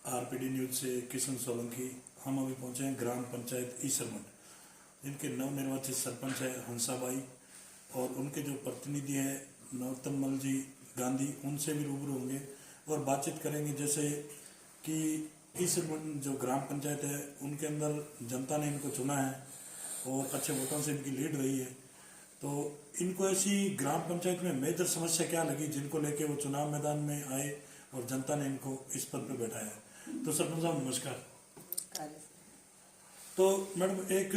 RPD news से किशन सोलंकी। हम अभी पहुंचे हैं ग्राम पंचायत ईसरमठ, जिनके नवनिर्वाचित सरपंच है हंसाबाई और उनके जो प्रतिनिधि है नरोत्तममल जी गांधी, उनसे भी रूबरू होंगे और बातचीत करेंगे। जैसे कि ईसरमठ जो ग्राम पंचायत है उनके अंदर जनता ने इनको चुना है और अच्छे वोटों से इनकी लीड रही है, तो इनको ऐसी ग्राम पंचायत में मेजर समस्या क्या लगी जिनको लेके वो चुनाव मैदान में आए और जनता ने इनको इस पद पर बैठाया। तो सरपंच साहब नमस्कार। तो मैडम एक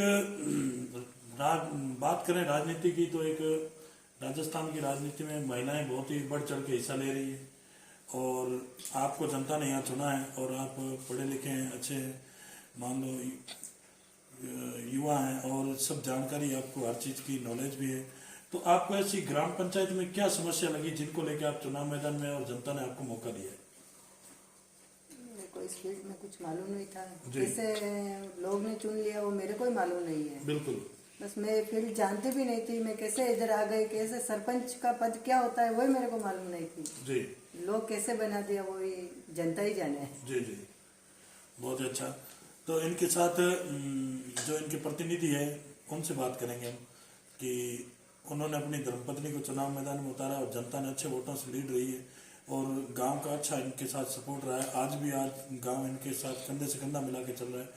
बात करें राजनीति की, तो एक राजस्थान की राजनीति में महिलाएं बहुत ही बढ़ चढ़ के हिस्सा ले रही है और आपको जनता ने यहाँ चुना है और आप पढ़े लिखे हैं, अच्छे हैं, मान लो युवा हैं और सब जानकारी आपको हर चीज़ की नॉलेज भी है। तो आपको ऐसी ग्राम पंचायत में क्या समस्या लगी जिनको लेकर आप चुनाव मैदान में और जनता ने आपको मौका दिया? मेरे को इस फील्ड में कुछ मालूम नहीं था, कैसे लोग ने चुन लिया वो मेरे को ही मालूम नहीं है। बिल्कुल, बस मैं फील्ड जानती भी नहीं थी, मैं कैसे इधर आ गई, कैसे सरपंच का पद क्या होता है वही मेरे को मालूम नहीं थी जी। लोग कैसे बना दिया वही जनता ही जाने। जी जी, बहुत अच्छा। तो इनके साथ जो इनके प्रतिनिधि है उनसे बात करेंगे हम कि उन्होंने अपनी धर्मपत्नी को चुनाव मैदान में उतारा और जनता ने अच्छे वोटों से लीड रही है और गांव का अच्छा इनके साथ सपोर्ट रहा है। आज भी गांव इनके साथ कंधे से कंधा मिला के चल रहा है।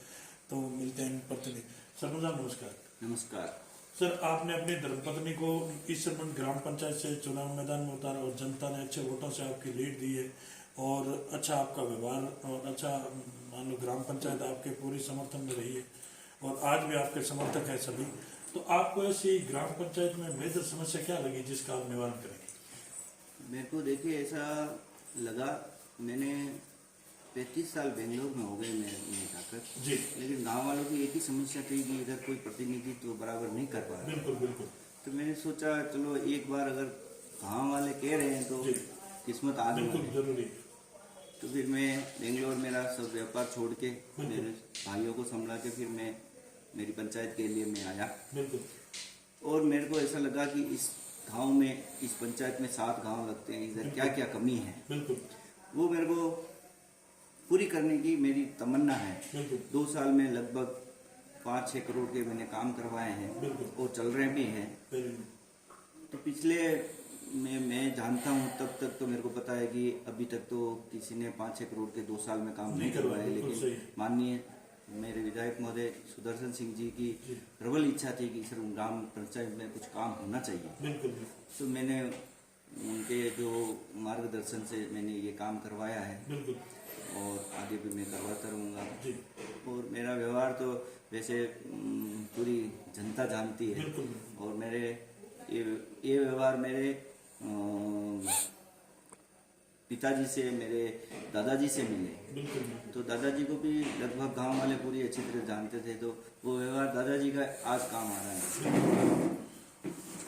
तो मिलते हैं प्रतिनिधि। सरपंच साहब नमस्कार। नमस्कार सर, आपने अपनी धर्मपत्नी को ईसरमठ ग्राम पंचायत से चुनाव मैदान में उतारा और जनता ने अच्छे वोटों से आपकी लीड दी है और अच्छा आपका व्यवहार और अच्छा मान लो ग्राम पंचायत आपके पूरी समर्थन में रही है और आज भी आपके समर्थक है सभी। तो आपको ऐसी ग्राम पंचायत में मेजर समस्या क्या लगी जिसका आप निवारण करेंगे? मेरे को देखिए ऐसा लगा, मैंने 35 साल बेंगलोर में हो गए मैं जाकर जी, लेकिन गांव वालों की एक ही समस्या थी कि इधर कोई प्रतिनिधित्व तो बराबर नहीं कर पा रहा। बिल्कुल बिल्कुल। तो मैंने सोचा चलो एक बार अगर गांव वाले कह रहे हैं तो किस्मत आज बिल्कुल जरूरी। तो फिर मैं बेंगलोर मेरा सब व्यापार छोड़ के मेरे भाइयों को संभाला के फिर मैं मेरी पंचायत के लिए मैं आया। बिल्कुल। और मेरे को ऐसा लगा कि इस गांव में, इस पंचायत में 7 गांव लगते हैं, इधर क्या क्या कमी है बिल्कुल, वो मेरे को पूरी करने की मेरी तमन्ना है। बिल्कुल। 2 साल में लगभग 5-6 करोड़ के मैंने काम करवाए हैं बिल्कुल। और चल रहे भी हैं। तो पिछले मैं जानता हूँ तब तक तो मेरे को पता है कि अभी तक तो किसी ने 5-6 करोड़ के 2 साल में काम नहीं करवाए, लेकिन माननीय मेरे विधायक महोदय सुदर्शन सिंह जी की प्रबल इच्छा थी कि सर ग्राम पंचायत में कुछ काम होना चाहिए। बिल्कुल। तो मैंने उनके जो मार्गदर्शन से मैंने ये काम करवाया है। बिल्कुल। और आगे भी मैं करवाता रहूँगा। और मेरा व्यवहार तो वैसे पूरी जनता जानती है। बिल्कुल। और मेरे ये व्यवहार मेरे पिताजी से, मेरे दादाजी से मिले। बिल्कुल। तो दादाजी को भी लगभग गांव वाले पूरी अच्छी तरह जानते थे, तो वो व्यवहार दादाजी का आज काम आ रहा है।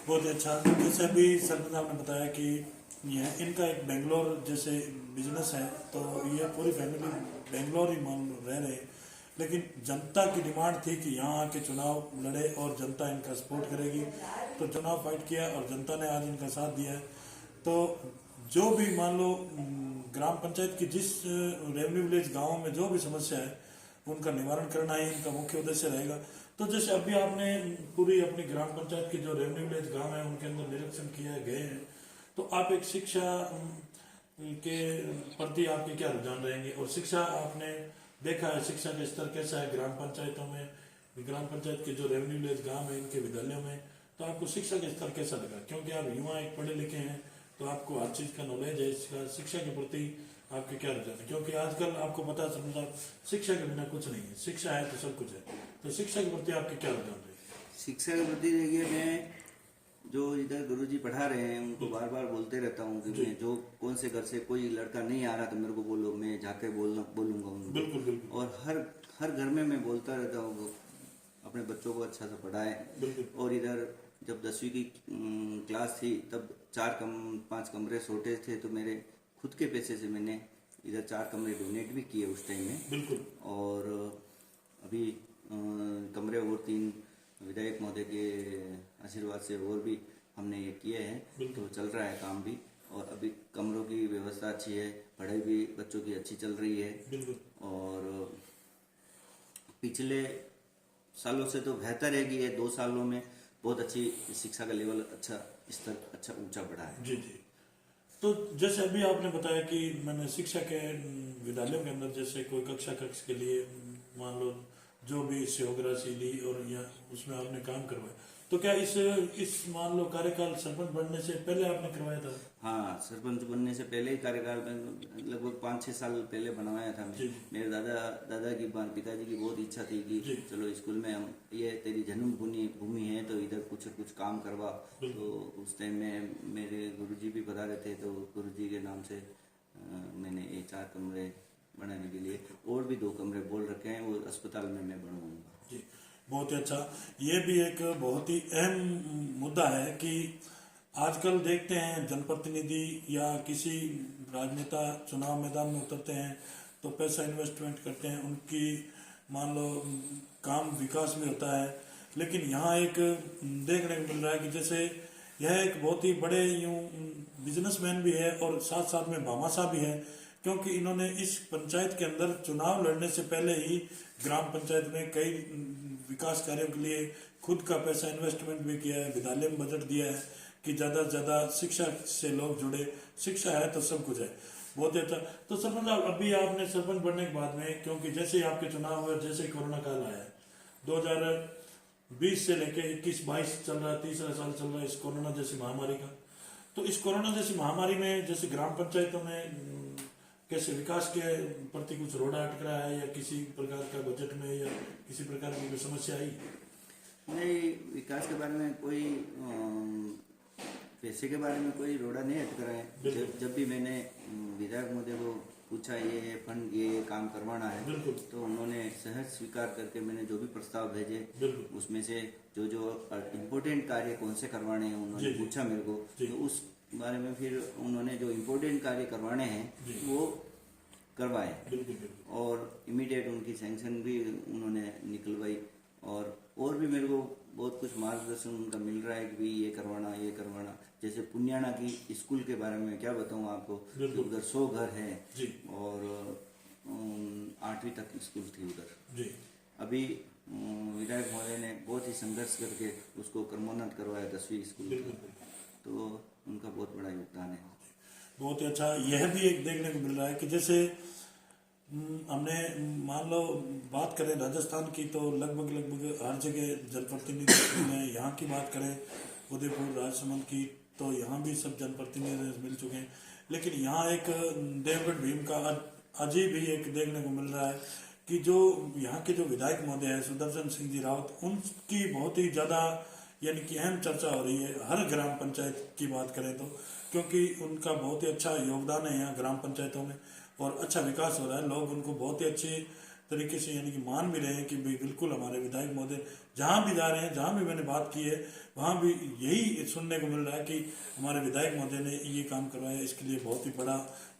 बहुत अच्छा। जैसे अभी सरपंच साहब ने बताया कि यह इनका एक बेंगलोर जैसे बिजनेस है, तो ये पूरी फैमिली बेंगलोर ही मान रह रहे, लेकिन जनता की डिमांड थी कि यहाँ आके चुनाव लड़े और जनता इनका सपोर्ट करेगी, तो चुनाव फाइट किया और जनता ने आज इनका साथ दिया है। तो जो भी मान लो ग्राम पंचायत की जिस रेवेन्यू विलेज गाँव में जो भी समस्या है उनका निवारण करना ही इनका मुख्य उद्देश्य रहेगा। तो जैसे अभी आपने पूरी अपनी ग्राम पंचायत के जो रेवेन्यू विलेज गाँव है उनके अंदर निरीक्षण किए गए हैं, तो आप एक शिक्षा के प्रति आपके क्या रुझान रहेंगे और शिक्षा आपने देखा है, शिक्षा का स्तर कैसा है ग्राम पंचायतों में, ग्राम पंचायत के जो रेवेन्यू विलेज गाँव है इनके विद्यालयों में, तो आपको शिक्षा का स्तर कैसा लगा? क्योंकि आप युवा एक पढ़े लिखे हैं तो आपको हर चीज़ का नॉलेज है, इसका शिक्षा के प्रति आपके क्या रुझान है? क्योंकि आजकल आपको पता है समझा शिक्षा के बिना कुछ नहीं है, शिक्षा है तो सब कुछ है। तो शिक्षा के प्रति आपके क्या रुझान है? शिक्षा के प्रति देखिए, मैं जो इधर गुरुजी पढ़ा रहे हैं उनको बार बार बोलते रहता हूँ कि मैं जो कौन से घर से कोई लड़का नहीं आ रहा तो मेरे को बोलो, मैं जाके बोलूँगा उनको। बिल्कुल बिल्कुल। और हर घर में मैं बोलता रहता हूँ अपने बच्चों को अच्छा से पढ़ाएं। और इधर जब 10वीं की क्लास थी तब 5 कमरे शॉर्टेज थे, तो मेरे खुद के पैसे से मैंने इधर 4 कमरे डोनेट भी किए उस टाइम में। बिल्कुल। और अभी कमरे और 3 विधायक महोदय के आशीर्वाद से और भी हमने ये किए हैं, तो चल रहा है काम भी। और अभी कमरों की व्यवस्था अच्छी है पढ़ाई भी बच्चों की अच्छी चल रही है। बिल्कुल। और पिछले सालों से तो बेहतर है कि ये 2 सालों में बहुत अच्छी शिक्षा का लेवल अच्छा स्तर अच्छा ऊंचा बढ़ा है। जी जी। तो जैसे अभी आपने बताया कि मैंने शिक्षा के विद्यालयों के अंदर जैसे कोई कक्ष के लिए मान लो जो भी सहयोग राशि ली और या उसमें आपने काम करवाया, तो क्या इस मान लो कार्यकाल सरपंच बनने से पहले आपने करवाया था? हाँ, सरपंच बनने से पहले ही कार्यकाल में लगभग 5-6 साल पहले बनवाया था मैं। मेरे दादा की पिताजी की बहुत इच्छा थी कि चलो स्कूल में हम ये तेरी जन्म भूमि है तो इधर कुछ काम करवा। तो उस टाइम में मेरे गुरुजी भी पधारे थे, तो गुरुजी के नाम से मैंने ये 4 कमरे बनाने के लिए और भी 2 कमरे बोल रखे हैं, वो अस्पताल में मैं बनवाऊंगा। जी, बहुत ही अच्छा। ये भी एक बहुत ही अहम मुद्दा है कि आजकल देखते हैं जनप्रतिनिधि या किसी राजनेता चुनाव मैदान में उतरते हैं तो पैसा इन्वेस्टमेंट करते हैं, उनकी मान लो काम विकास भी होता है। लेकिन यहाँ एक देखने को मिल रहा है कि जैसे यह एक बहुत ही बड़े यूं बिजनेसमैन भी है और साथ साथ में भामाशाह भी है, क्योंकि इन्होंने इस पंचायत के अंदर चुनाव लड़ने से पहले ही ग्राम पंचायत में कई विकास कार्यों के लिए खुद का पैसा इन्वेस्टमेंट भी किया है, विद्यालय में बजट दिया है कि ज़्यादा से ज़्यादा शिक्षा से लोग जुड़े। शिक्षा है तो सब कुछ है। बहुत ही अच्छा। तो सरपंच साहब, अभी आपने सरपंच बनने के बाद में, क्योंकि जैसे ही आपके चुनाव हुए, जैसे ही कोरोना काल आया 2020 से लेके 21-22 चल रहा है, 3रा साल चल रहा है इस कोरोना जैसी महामारी का। तो इस कोरोना जैसी महामारी में जैसे ग्राम पंचायतों में कैसे विकास के प्रति कुछ रोड़ा अटक रहा है या किसी प्रकार का बजट में या किसी प्रकार की कोई समस्या आई? नहीं, विकास के बारे में कोई पैसे के बारे में कोई रोड़ा नहीं अटक रहा है। जब भी मैंने विधायक महोदय को पूछा ये फंड ये काम करवाना है, तो उन्होंने सहज स्वीकार करके मैंने जो भी प्रस्ताव भेजे उसमें से जो इम्पोर्टेंट कार्य कौन से करवाने हैं उन्होंने पूछा मेरे को। तो उस बारे में फिर उन्होंने जो इम्पोर्टेंट कार्य करवाने हैं वो करवाए और इमीडिएट उनकी सैंक्शन भी उन्होंने निकलवाई। और भी मेरे को बहुत कुछ मार्गदर्शन उनका मिल रहा है कि भाई ये करवाना। जैसे पुण्याना की स्कूल के बारे में क्या बताऊँ आपको, उधर 100 घर हैं और 8वीं तक स्कूल थी उधर। अभी विधायक महोदय ने बहुत ही संघर्ष करके उसको क्रमोन्नत करवाया 10वीं स्कूल, तो उनका बहुत बड़ा योगदान है। बहुत ही अच्छा। यह भी एक देखने को मिल रहा है कि जैसे हमने मान लो बात करें राजस्थान की तो लगभग हर जगह जनप्रतिनिधि हैं। यहाँ की बात करें उदयपुर राजसमंद की तो यहाँ भी सब जनप्रतिनिधि मिल चुके हैं। लेकिन यहाँ एक देवगढ़ भीम का अजीब ही एक देखने को मिल रहा है कि जो यहाँ के जो विधायक महोदय है सुदर्शन सिंह जी रावत, उनकी बहुत ही ज़्यादा यानी कि अहम चर्चा हो रही है हर ग्राम पंचायत की बात करें तो, क्योंकि उनका बहुत ही अच्छा योगदान है यहाँ ग्राम पंचायतों में और अच्छा विकास हो रहा है। लोग उनको बहुत ही अच्छे तरीके से यानी कि मान भी रहे हैं कि भाई बिल्कुल हमारे विधायक महोदय जहाँ भी जा रहे हैं, जहाँ भी मैंने बात की है वहाँ भी यही सुनने को मिल रहा है कि हमारे विधायक महोदय ने ये काम करवाया, इसके लिए बहुत ही बड़ा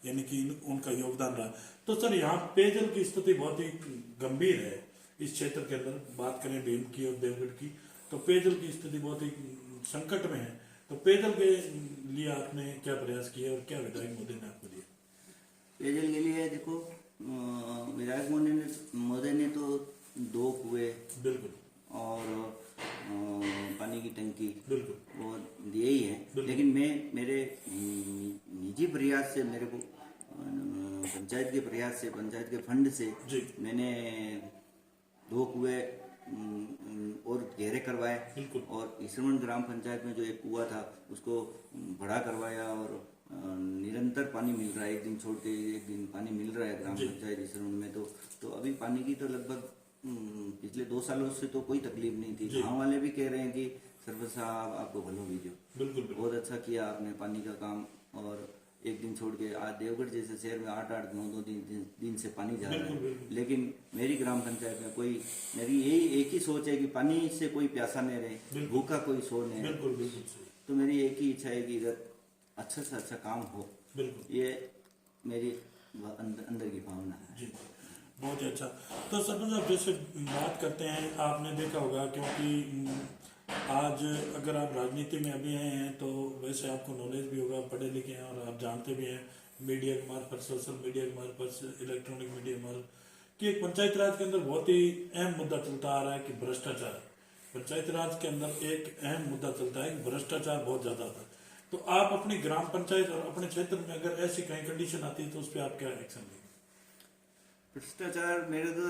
यानी कि उनका योगदान रहा। तो सर यहाँ पेयजल की स्थिति बहुत ही गंभीर है इस क्षेत्र के अंदर, बात करें भीम की और देवगढ़ की, तो पेयजल की स्थिति बहुत ही संकट में है। तो पेयजल के लिए आपने क्या प्रयास किया और क्या विधायक महोदय ने आपको दिया? पेयजल के लिए देखो, विधायक महोदय ने तो 2 कुएं और पानी की टंकी वो दिए ही है। लेकिन मैं मेरे निजी प्रयास से, मेरे को पंचायत के प्रयास से, पंचायत के फंड से मैंने 2 कुएं और गहरे करवाए और ईश्वरमंड ग्राम पंचायत में जो एक कुआं था उसको बड़ा करवाया और निरंतर पानी मिल रहा है, एक दिन छोड़ के एक दिन पानी मिल रहा है ग्राम पंचायत ईश्वरमंड में। तो अभी पानी की तो लगभग पिछले 2 सालों से तो कोई तकलीफ नहीं थी। गाँव वाले भी कह रहे हैं कि सरपंच साहब आपको भलो वीडियो बहुत अच्छा किया आपने पानी का काम। और एक दिन छोड़ के आज देवगढ़ जैसे शहर में 8-8, 9-9 दिन से पानी जा रहा है, लेकिन मेरी ग्राम पंचायत में कोई, मेरी यही एक ही सोच है कि पानी से कोई प्यासा नहीं रहे, भूखा कोई सो नहीं रहे। तो मेरी एक ही इच्छा है कि इधर अच्छा से अच्छा काम हो, ये मेरी अंदर की भावना है। बहुत ही अच्छा। तो सरपंच साहब जैसे बात करते हैं, आपने देखा होगा क्योंकि आज अगर आप राजनीति में अभी आए हैं तो वैसे आपको नॉलेज भी होगा, पढ़े लिखे हैं और आप जानते भी हैं मीडिया के मार्फत, सोशल मीडिया के मार्फत, इलेक्ट्रॉनिक मीडिया के मार्फत कि एक पंचायत राज के अंदर बहुत ही अहम मुद्दा चलता आ रहा है कि भ्रष्टाचार। पंचायत राज के अंदर एक अहम मुद्दा चलता है कि भ्रष्टाचार बहुत ज्यादा होता है। तो आप अपनी ग्राम पंचायत और अपने क्षेत्र में अगर ऐसी कहीं कंडीशन आती है तो उस पर आप क्या एक्शन लेंगे? भ्रष्टाचार मेरे तो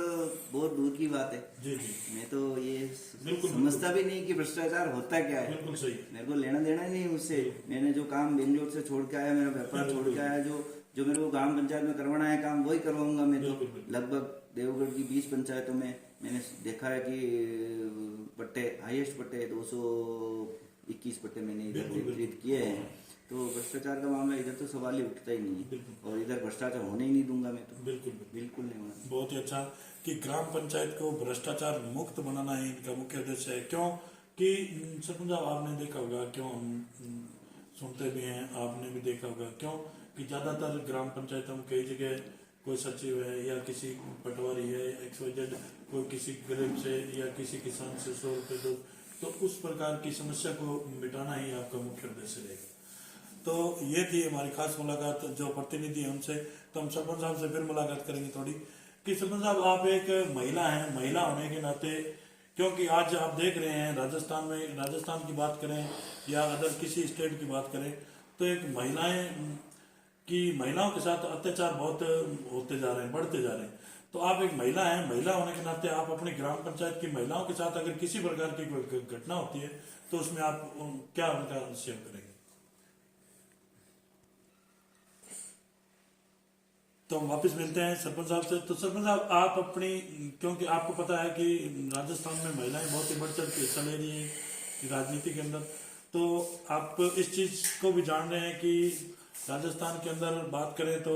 बहुत दूर की बात है। जी जी, मैं तो ये बिल्कुल समझता भी नहीं कि भ्रष्टाचार होता क्या है। बिल्कुल सही। मेरे को लेना देना ही नहीं उससे। मैंने जो काम बेंगलोर से छोड़ के आया, मेरा व्यापार छोड़ के आया, जो मेरे को ग्राम पंचायत में करवाना है काम वही करवाऊंगा मैं तो। बिल्कुल, बिल्कुल। लगभग देवगढ़ की 20 पंचायतों में मैंने देखा है कि पट्टे, हाईएस्ट पट्टे 221 पट्टे मैंने इधर बिल्कुल, बिल्कुल। वितरित किए हैं। तो भ्रष्टाचार का मामला इधर तो सवाल ही उठता ही नहीं है, बिल्कुल। और इधर भ्रष्टाचार होने ही नहीं दूंगा मैं तो। बिल्कुल बिल्कुल नहीं होना। बहुत ही अच्छा कि ग्राम पंचायत को भ्रष्टाचार मुक्त बनाना ही इनका मुख्य उद्देश्य है। क्यों कि सरपंच साहब आपने देखा होगा, क्यों हम सुनते भी हैं, आपने भी देखा होगा, क्यों कि ज्यादातर ग्राम पंचायतों में कई जगह कोई सचिव है या किसी पटवारी है, XYZ, कोई किसी गरीब से या किसी किसान से 100 रुपये दो, तो उस प्रकार की समस्या को मिटाना ही आपका मुख्य उद्देश्य रहेगा। तो ये थी हमारी खास मुलाकात जो प्रतिनिधि है उनसे। तो हम सरपंच साहब से फिर मुलाकात करेंगे थोड़ी कि सरपंच साहब आप एक महिला हैं, महिला होने के नाते, क्योंकि आज आप देख रहे हैं राजस्थान में, राजस्थान की बात करें या अदर किसी स्टेट की बात करें, तो एक महिलाओं के साथ अत्याचार बहुत होते जा रहे हैं, बढ़ते जा रहे हैं। तो आप एक महिला हैं, महिला होने के नाते आप अपनी ग्राम पंचायत की महिलाओं के साथ अगर किसी प्रकार की कोई घटना होती है तो उसमें आप क्या उनका सेव करेंगे? तो हम वापस मिलते हैं सरपंच साहब से। तो सरपंच साहब आप अपनी, क्योंकि आपको पता है कि राजस्थान में महिलाएं बहुत ही बढ़ चढ़ के हिस्सा ले रही हैं राजनीति के अंदर, तो आप इस चीज को भी जान रहे हैं कि राजस्थान के अंदर बात करें तो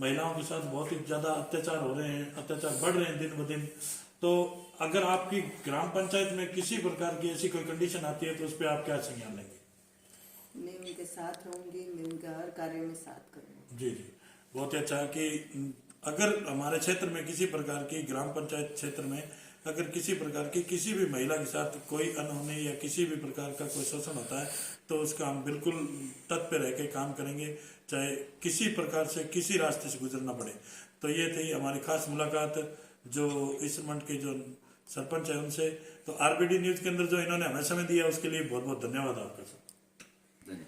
महिलाओं के साथ बहुत ही ज्यादा अत्याचार हो रहे हैं, अत्याचार बढ़ रहे हैं दिन ब दिन। तो अगर आपकी ग्राम पंचायत में किसी प्रकार की ऐसी कोई कंडीशन आती है तो उस पर आप क्या संज्ञान लेंगे? मैं उनके साथ रहूंगी, मैं उनके हर कार्य में साथ करूंगी। जी जी, बहुत ही अच्छा है कि अगर हमारे क्षेत्र में किसी प्रकार की ग्राम पंचायत क्षेत्र में अगर किसी प्रकार की किसी भी महिला के साथ कोई अनहोनी या किसी भी प्रकार का कोई शोषण होता है तो उसका हम बिल्कुल तट पे रह के काम करेंगे, चाहे किसी प्रकार से किसी रास्ते से गुजरना पड़े। तो ये थी हमारी खास मुलाकात जो इस मंच के जो सरपंच है उनसे। तो RBD न्यूज के अंदर जो इन्होंने हमें समय दिया उसके लिए बहुत बहुत धन्यवाद आपका।